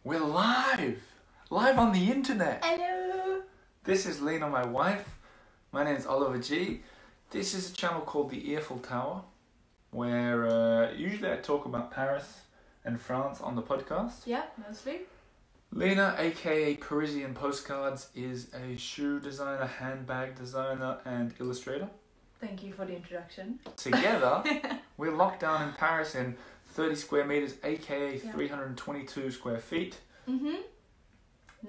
We're live! Live on the internet! Hello! This is Lena, my wife. My name is Oliver G. This is a channel called The Eiffel Tower, where usually I talk about Paris and France on the podcast. Yeah, mostly. Lena, aka Parisian Postcards, is a shoe designer, handbag designer, and illustrator. Thank you for the introduction. Together, we're locked down in Paris in 30 square meters, aka Yeah. 322 square feet. Mm-hmm.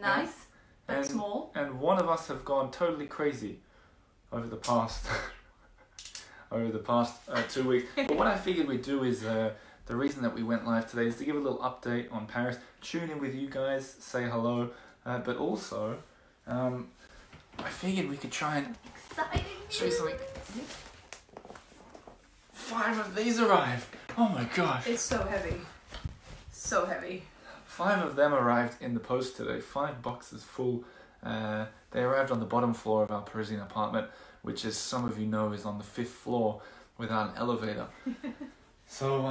Nice. But small. And one of us have gone totally crazy over the past 2 weeks. But what I figured we'd do is the reason that we went live today is to give a little update on Paris, tune in with you guys, say hello, but also I figured we could try and Exciting. show you something. 5 of these arrived. Oh my gosh. It's so heavy. So heavy. 5 of them arrived in the post today. 5 boxes full. They arrived on the bottom floor of our Parisian apartment, which, as some of you know, is on the 5th floor without an elevator. So,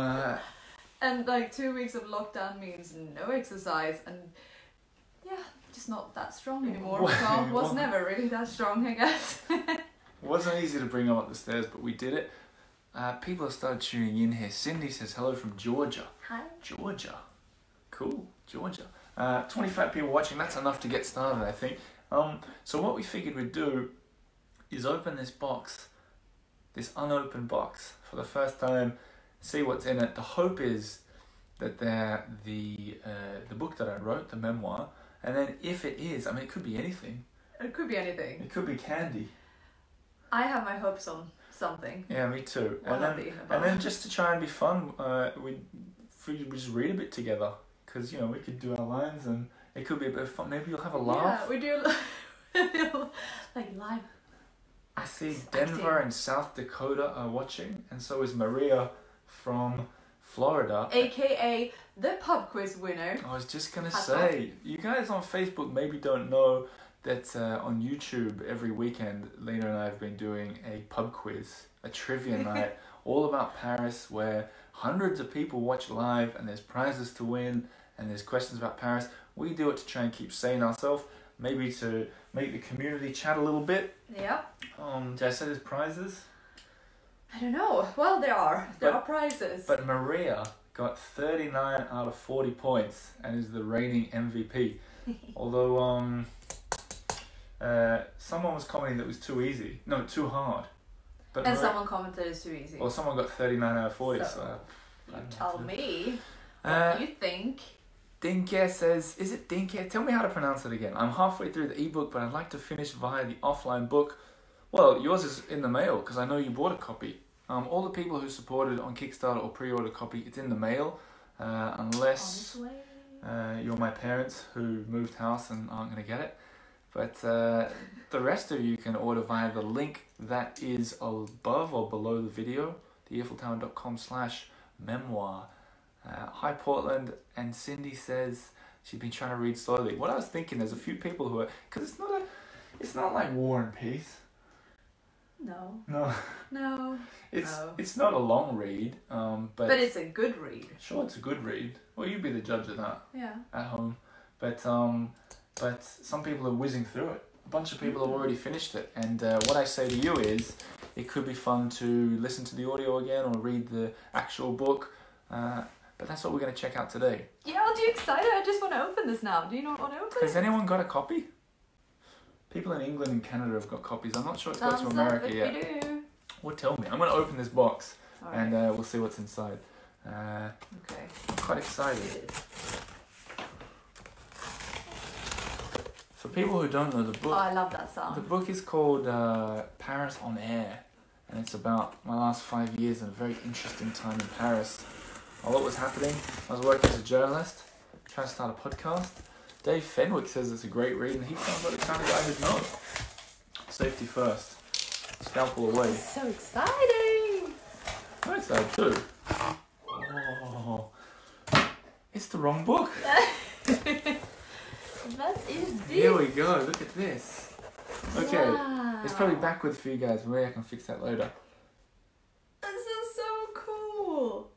And like 2 weeks of lockdown means no exercise and yeah, just not that strong anymore. Well, was never really that strong, I guess. wasn't easy to bring them up the stairs, but we did it. People have started tuning in here. Cindy says hello from Georgia. Hi. Georgia. Cool, Georgia. 25 people watching, that's enough to get started, I think. So what we figured we'd do is open this box, this unopened box, for the first time, see what's in it. The hope is that they're the book that I wrote, the memoir, and then if it is, I mean, it could be anything. It could be anything. It could be candy. I have my hopes on something. Yeah, me too. One of And then just to try and be fun, we just read a bit together. Because, you know, we could do our lines and it could be a bit of fun. Maybe you'll have a laugh. Yeah, we do like live. I see Denver and South Dakota are watching, and so is Maria from Florida. AKA the pub quiz winner. I was just going to Hats say, you guys on Facebook maybe don't know that on YouTube every weekend, Lena and I have been doing a pub quiz, a trivia night, all about Paris, where hundreds of people watch live and there's prizes to win and there's questions about Paris. We do it to try and keep sane ourselves, maybe to make the community chat a little bit. Yeah. Did I say there's prizes? I don't know. Well, there are prizes. But Maria got 39 out of 40 points and is the reigning MVP. Although someone was commenting that it was too easy. No, too hard. But and someone commented it's too easy. Well, someone got 39 out of 40, so you tell me what you think. Dinke says, is it Dinke? Tell me how to pronounce it again. I'm halfway through the ebook, but I'd like to finish via the offline book. Well, yours is in the mail, because I know you bought a copy. All the people who supported on Kickstarter or pre-order copy, it's in the mail, unless you're my parents who moved house and aren't going to get it. But the rest of you can order via the link that is above or below the video, theeiffeltower.com/memoir. Hi Portland, and Cindy says she's been trying to read slowly. What I was thinking, there's a few people who are, because it's not like War and Peace. No. It's not a long read, but it's a good read. Sure, it's a good read. Well, you'd be the judge of that. Yeah. At home, but some people are whizzing through it. A bunch of people have already finished it, and what I say to you is, it could be fun to listen to the audio again or read the actual book. But that's what we're going to check out today. Yeah, aren't you excited? I just want to open this now. Do you not want to open it? Has anyone got a copy? People in England and Canada have got copies. I'm not sure it's got to Thumbs America up if yet. you do. Well, tell me. I'm going to open this box and Alright. we'll see what's inside. Okay. I'm quite excited. For people who don't know the book, Oh, I love that the sound. book is called Paris on Air, and it's about my last 5 years and a very interesting time in Paris. A lot was happening. I was working as a journalist, trying to start a podcast. Dave Fenwick says it's a great read, and he sounds like the kind of guy who'd know. Safety first. Scalpel away. So exciting! I'm excited too. Oh, it's the wrong book. What is this? Here we go. Look at this. Okay, Wow. it's probably backwards for you guys. Maybe I can fix that later. This is so cool.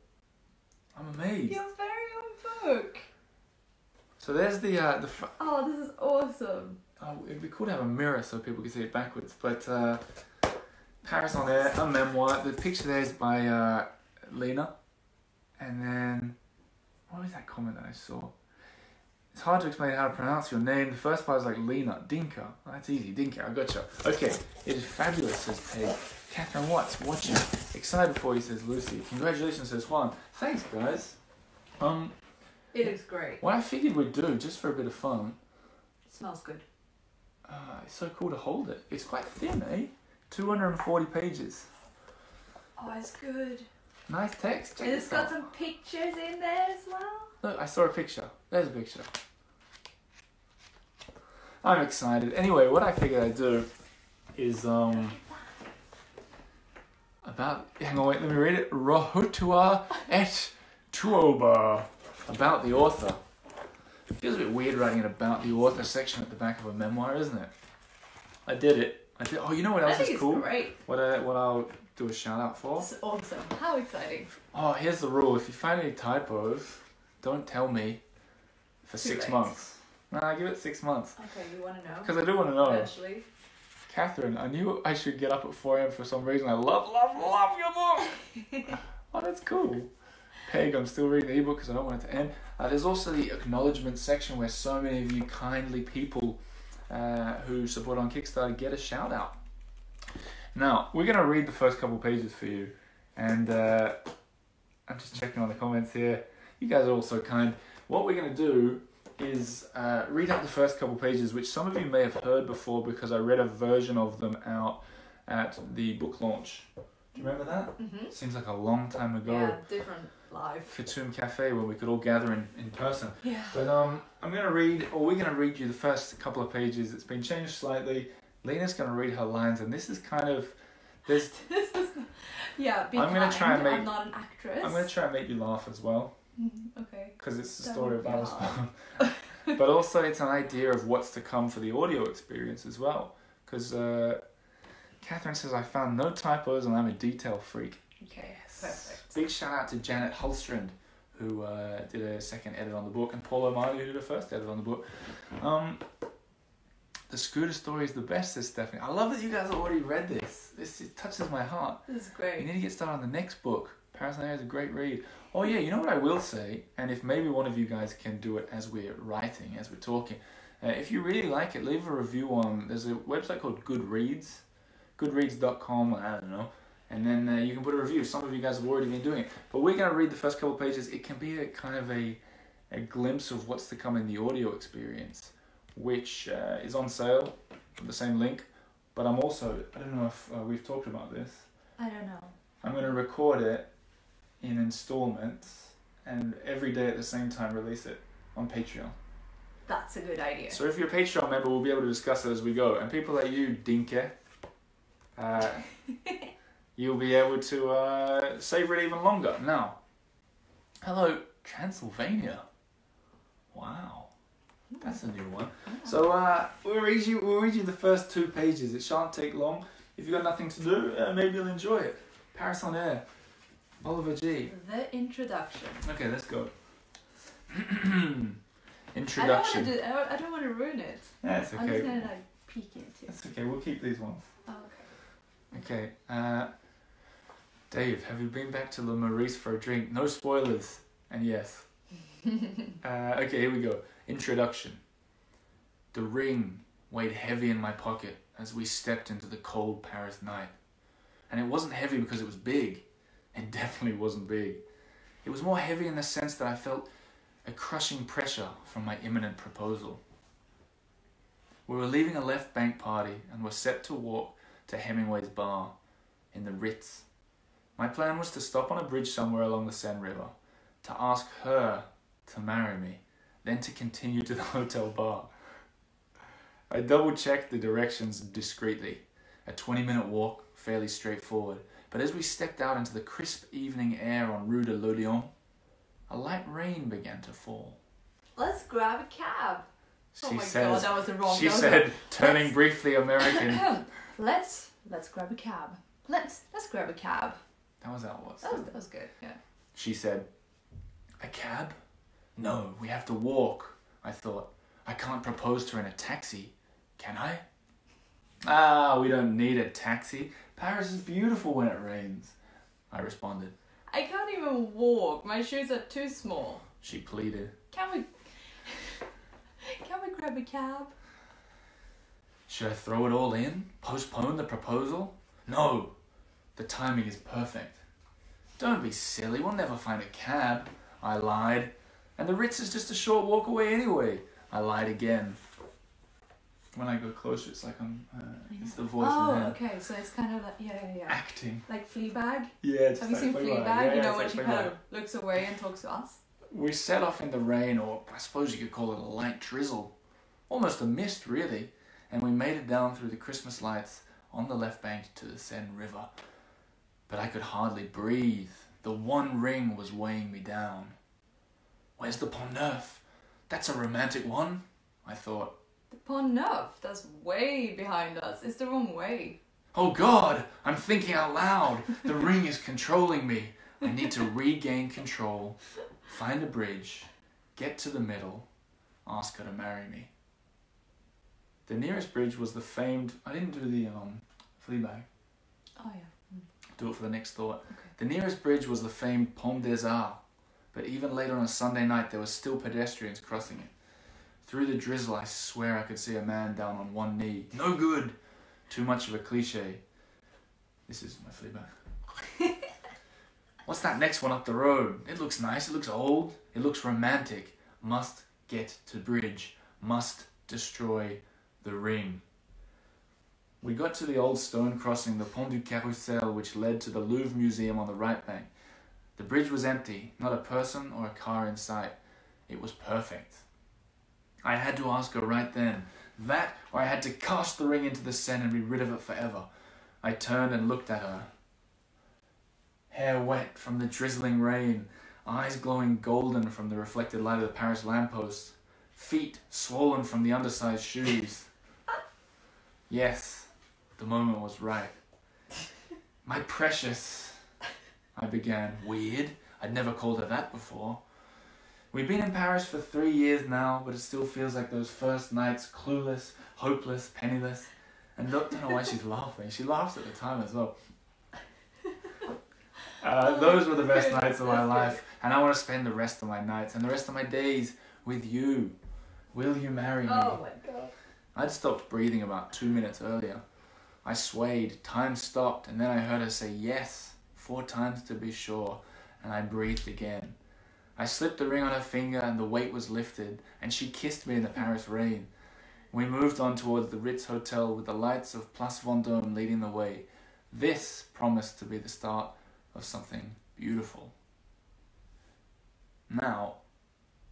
I'm amazed. Your very own book. So there's the Oh, this is awesome. oh, it'd be cool to have a mirror so people can see it backwards. But Paris on Air, a memoir. The picture there is by Lena. And then, what was that comment that I saw? It's hard to explain how to pronounce your name. The first part is like Lena. Dinka. Oh, that's easy. Dinka, I gotcha. Okay, it is fabulous, says Peg. Catherine Watts, watching. Excited for you, says Lucy. Congratulations, says Juan. Thanks, guys. It looks great. What I figured we'd do, just for a bit of fun, It smells good. it's so cool to hold it. It's quite thin, eh? 240 pages. Oh, it's good. Nice text. Check And it's this got out. some pictures in there as well. Look, I saw a picture. There's a picture. I'm excited. Anyway, what I figured I'd do is about. Hang on, wait. Let me read it. Rahutua et Tuoba. About the author. It feels a bit weird writing an about the author section at the back of a memoir, isn't it? I did it. Oh, you know what I else think is it's cool? great. What I'll do a shout out for. It's awesome. How exciting. Oh, here's the rule. If you find any typos, don't tell me for Too 6 late. months. Nah, give it 6 months. Okay, you want to know? Because I do want to know. Eventually. Catherine, I knew I should get up at 4 a.m. for some reason. I love your book. Oh, that's cool. Peg, I'm still reading the ebook because I don't want it to end. There's also the acknowledgement section where so many of you kindly people who support on Kickstarter get a shout out. Now, we're going to read the first couple pages for you. And I'm just checking on the comments here. You guys are all so kind. What we're going to do is read out the first couple pages, which some of you may have heard before because I read a version of them out at the book launch. Do you remember that? Mm-hmm. Seems like a long time ago. Yeah, different life. Khatum Cafe where we could all gather in person. Yeah. But we're going to read you the first couple of pages. It's been changed slightly. Lena's going to read her lines, and this is kind of... This is, yeah, be I'm gonna kind. try and make- I'm not an actress. I'm going to try and make you laugh as well, Okay. because it's the That story would of be Alice hard. Brown. But also it's an idea of what's to come for the audio experience as well. Because Catherine says, I found no typos and I'm a detail freak. Okay, perfect. Big shout out to Janet Hulstrand, who did a second edit on the book, and Paul O'Malley, who did a first edit on the book. The scooter story is the best, says Stephanie. I love that you guys have already read this. It touches my heart. This is You great. need to get started on the next book. Paris on Air is a great read. Oh yeah, you know what I will say, and if maybe one of you guys can do it as we're writing, as we're talking, if you really like it, leave a review on, there's a website called Goodreads, goodreads.com, I don't know, and then you can put a review. Some of you guys have already been doing it, but we're going to read the first couple of pages. It can be a kind of a glimpse of what's to come in the audio experience, which is on sale from the same link, but I'm also, I don't know if we've talked about this, I don't know. I'm going to record it in installments and every day at the same time release it on Patreon. That's a good idea. So if you're a Patreon member, we'll be able to discuss it as we go. And people like you, Dinke, you'll be able to savour it even longer. Now, hello, Transylvania. Wow, that's a new one. So we'll read you the first 2 pages. It shan't take long. If you've got nothing to do, maybe you'll enjoy it. Paris on Air, Oliver G. The introduction. Okay, let's go. I Introduction. don't want to ruin it. That's I'm just okay. gonna like peek into it. That's okay. We'll keep these ones. Oh, okay. Okay. Dave, have you been back to Le Maurice for a drink? No spoilers. And yes. Okay, here we go. Introduction. The ring weighed heavy in my pocket as we stepped into the cold Paris night. And it wasn't heavy because it was big. It definitely wasn't big. It was more heavy in the sense that I felt a crushing pressure from my imminent proposal. We were leaving a left bank party and were set to walk to Hemingway's bar in the Ritz. My plan was to stop on a bridge somewhere along the Seine River, to ask her to marry me, then to continue to the hotel bar. I double-checked the directions discreetly. A 20-minute walk, fairly straightforward, but as we stepped out into the crisp evening air on Rue de l'Odeon, a light rain began to fall. Let's grab a cab. She Oh my says, god, that was the wrong. she that was said, turning Let's- briefly American. Let's grab a cab. Let's grab a cab. That was how it was. That was good. Yeah. She said, a cab? No, we have to walk. I thought. I can't propose to her in a taxi, can I? Ah, we don't need a taxi. Paris is beautiful when it rains, I responded. I can't even walk. My shoes are too small. She pleaded. Can we grab a cab? Should I throw it all in? Postpone the proposal? No, the timing is perfect. Don't be silly, we'll never find a cab, I lied. And the Ritz is just a short walk away anyway, I lied again. When I go closer, it's like it's the voice in my head. Okay, so it's kind of like, yeah. Acting. Like Fleabag? Yeah, it's Have you seen Fleabag? Yeah, you know, when like she kind of looks away and talks to us? We set off in the rain, or I suppose you could call it a light drizzle. Almost a mist, really. And we made it down through the Christmas lights on the left bank to the Seine River. But I could hardly breathe. The one ring was weighing me down. Where's the Pont Neuf? That's a romantic one, I thought. The Pont Neuf, that's way behind us. It's the wrong way. Oh God, I'm thinking out loud. The ring is controlling me. I need to regain control, find a bridge, get to the middle, ask her to marry me. The nearest bridge was the famed... I didn't do the Fleabag. Oh yeah. Do it for the next thought. Okay. The nearest bridge was the famed Pont des Arts, but even later on a Sunday night there were still pedestrians crossing it. Through the drizzle I swear I could see a man down on one knee. No good! Too much of a cliche. This is my Fleabag. What's that next one up the road? It looks nice, it looks old, it looks romantic. Must get to bridge. Must destroy the ring. We got to the old stone crossing, the Pont du Carrousel, which led to the Louvre Museum on the right bank. The bridge was empty, not a person or a car in sight. It was perfect. I had to ask her right then. That, or I had to cast the ring into the Seine and be rid of it forever. I turned and looked at her. Hair wet from the drizzling rain, eyes glowing golden from the reflected light of the Paris lamppost, feet swollen from the undersized shoes. Yes, the moment was right. My precious, I began. Weird, I'd never called her that before. We've been in Paris for 3 years now, but it still feels like those first nights, clueless, hopeless, penniless. And don't know why she's laughing. She laughs at the time as well. Those were the best nights of my life, and I want to spend the rest of my nights and the rest of my days with you. Will you marry me? Oh my God. I'd stopped breathing about 2 minutes earlier. I swayed, time stopped, and then I heard her say yes, 4 times to be sure, and I breathed again. I slipped the ring on her finger and the weight was lifted, and she kissed me in the Paris rain. We moved on towards the Ritz Hotel with the lights of Place Vendôme leading the way. This promised to be the start of something beautiful. Now,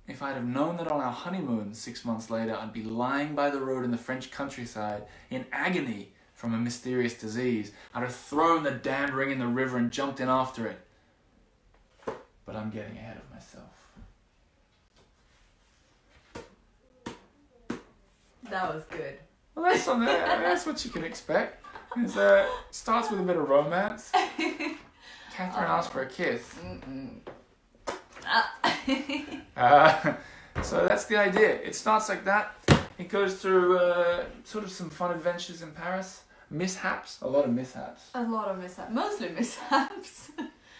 if I'd have known that on our honeymoon 6 months later I'd be lying by the road in the French countryside in agony from a mysterious disease, I'd have thrown the damned ring in the river and jumped in after it. But I'm getting ahead of myself. That was good. Well, that's something. That's what you can expect. It starts with a bit of romance. Catherine asks for a kiss. So that's the idea. It starts like that. It goes through sort of some fun adventures in Paris. Mishaps. A lot of mishaps. A lot of mishaps. Mostly mishaps.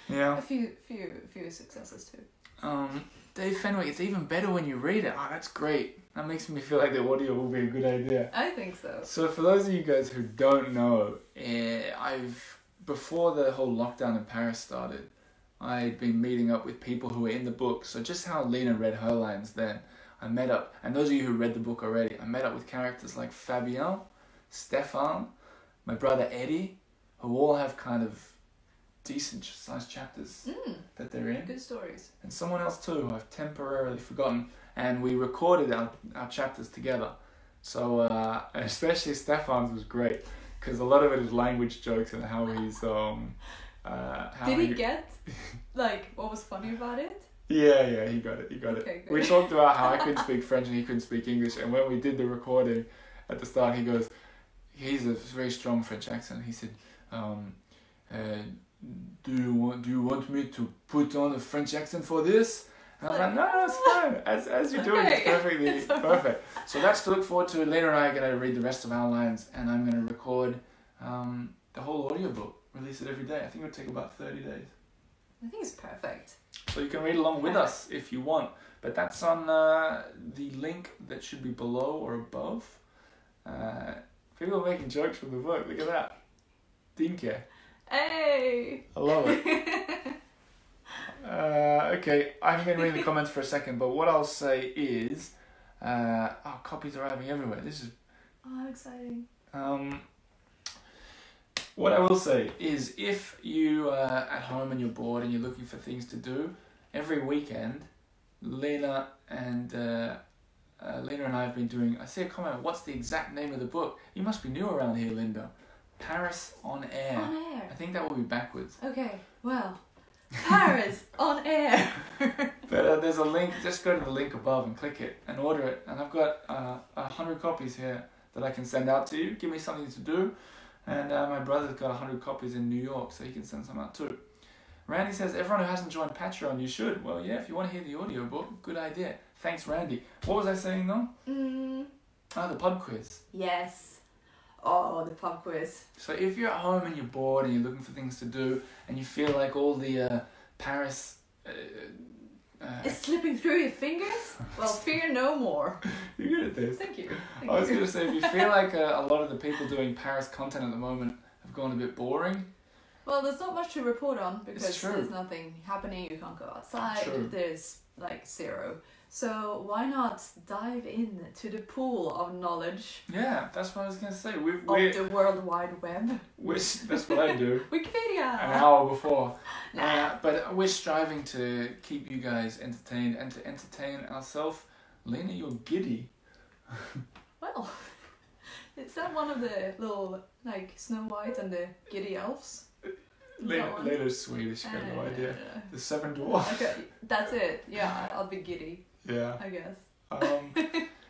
Yeah. A few successes too. Dave Fenwick, it's even better when you read it. Oh, that's great. That makes me feel like the audio will be a good idea. I think so. So for those of you guys who don't know, before the whole lockdown in Paris started, I'd been meeting up with people who were in the book. So just how Lena read her lines then, I met up, and those of you who read the book already, I met up with characters like Fabien, Stéphane, my brother Eddie, who all have kind of decent sized chapters that they're in. Good stories. And someone else too who I've temporarily forgotten. And we recorded our chapters together. So, especially Stéphane's was great, because a lot of it is language jokes and how he's... Did he get, like, what was funny about it? Yeah, he got it. Okay, We talked about how I couldn't speak French and he couldn't speak English. And when we did the recording, at the start he goes, he's a very strong French accent. He said, do you want me to put on a French accent for this? And I was like, no, it's fine. As you're doing, it's perfectly It's all perfect. So that's to look forward to. Lena and I are going to read the rest of Our Lines, and I'm going to record the whole audiobook, release it every day. I think it'll take about 30 days. I think it's perfect. So you can read along with us if you want. But that's on the link that should be below or above. People are making jokes from the book. Look at that. Dinke. Hey! I love it. Okay, I'm going to read the comments for a second, but what I'll say is, copies are arriving everywhere. This is Oh, exciting. what I will say is, if you are at home and you're bored and you're looking for things to do, every weekend, Lena and I have been doing. I see a comment. What's the exact name of the book? You must be new around here, Linda. Paris on Air. On air. I think that will be backwards. Okay, well, Paris on air. But there's a link. Just go to the link above and click it and order it. And I've got 100 copies here that I can send out to you. Give me something to do. And my brother's got 100 copies in New York, so he can send some out too. Randy says, everyone who hasn't joined Patreon, you should. Well, yeah, if you want to hear the audiobook, good idea. Thanks, Randy. What was I saying though? The pub quiz. Yes. Oh, the pub quiz. So if you're at home and you're bored and you're looking for things to do and you feel like all the Paris... It's slipping through your fingers? Well, fear no more. You're good at this. Thank you. I was going to say, if you feel like a lot of the people doing Paris content at the moment have gone a bit boring... Well, there's not much to report on because true. there's nothing happening. You can't go outside. True. There's like zero. So why not dive in to the pool of knowledge Yeah, that's what I was going to say. of the World Wide Web? That's what I do. Wikipedia! An hour before. Nah. But we're striving to keep you guys entertained and to entertain ourselves. Lena, you're giddy. Well, is that one of the little, like, Snow White and the Giddy Elves? Lena's Swedish, I got no idea. Uh, The Seven Dwarfs. Okay, that's it. Yeah, I'll be giddy, Yeah. I guess.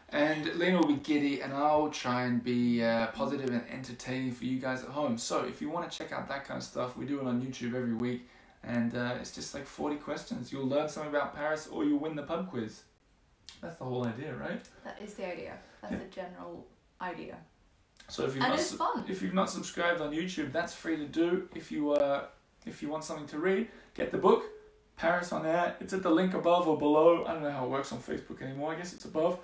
And Lena will be giddy, and I'll try and be positive and entertaining for you guys at home. So if you want to check out that kind of stuff, we do it on YouTube every week, and it's just like 40 questions. You'll learn something about Paris, or you'll win the pub quiz. That's the whole idea, right? That is the idea. That's the general idea. So if you've And not it's fun. if you've not subscribed on YouTube, that's free to do. If you want something to read, get the book, Paris on Air. It's at the link above or below. I don't know how it works on Facebook anymore. I guess it's above.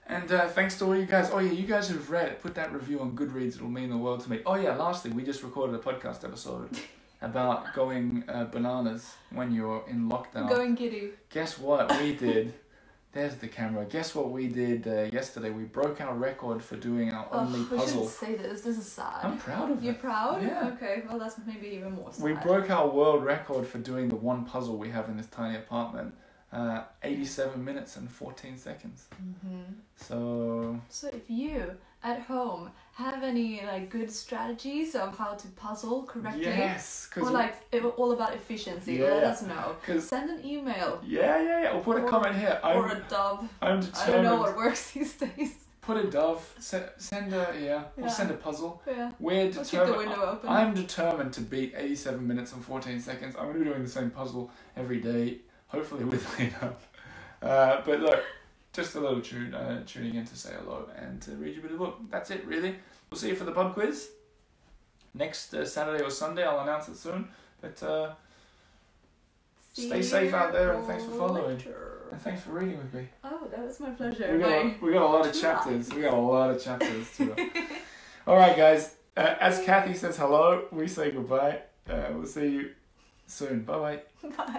And thanks to all you guys. Oh yeah, you guys who've read it, put that review on Goodreads. It'll mean the world to me. Oh yeah, lastly, we just recorded a podcast episode about going bananas when you're in lockdown. Going giddy. Guess what we did? There's the camera. Guess what we did yesterday? We broke our record for doing our only We puzzle. shouldn't say this. This is sad. I'm proud of You're it. proud? Yeah. Okay, well that's maybe even more sad. We broke our world record for doing the one puzzle we have in this tiny apartment. 87 minutes and 14 seconds. So if you at home have any like good strategies of how to puzzle correctly, yes, or like all about efficiency, let us know. Send an email. Yeah. Or put a comment here. Or a dove. I'm determined. I don't know what works these days. Put a dove. Send or send a puzzle. Yeah. We're Keep the determined. window open. I'm determined to beat 87 minutes and 14 seconds. I'm going to be doing the same puzzle every day, hopefully with Lena. But look, just a little tuning in to say hello and to read you a bit of the book. That's it, really. We'll see you for the pub quiz next Saturday or Sunday. I'll announce it soon. But stay safe out there, and thanks for following. And thanks for reading with me. Oh, that was my pleasure. We got a lot of chapters. All right, guys. As Kathy says hello, we say goodbye. We'll see you soon. Bye-bye. Bye.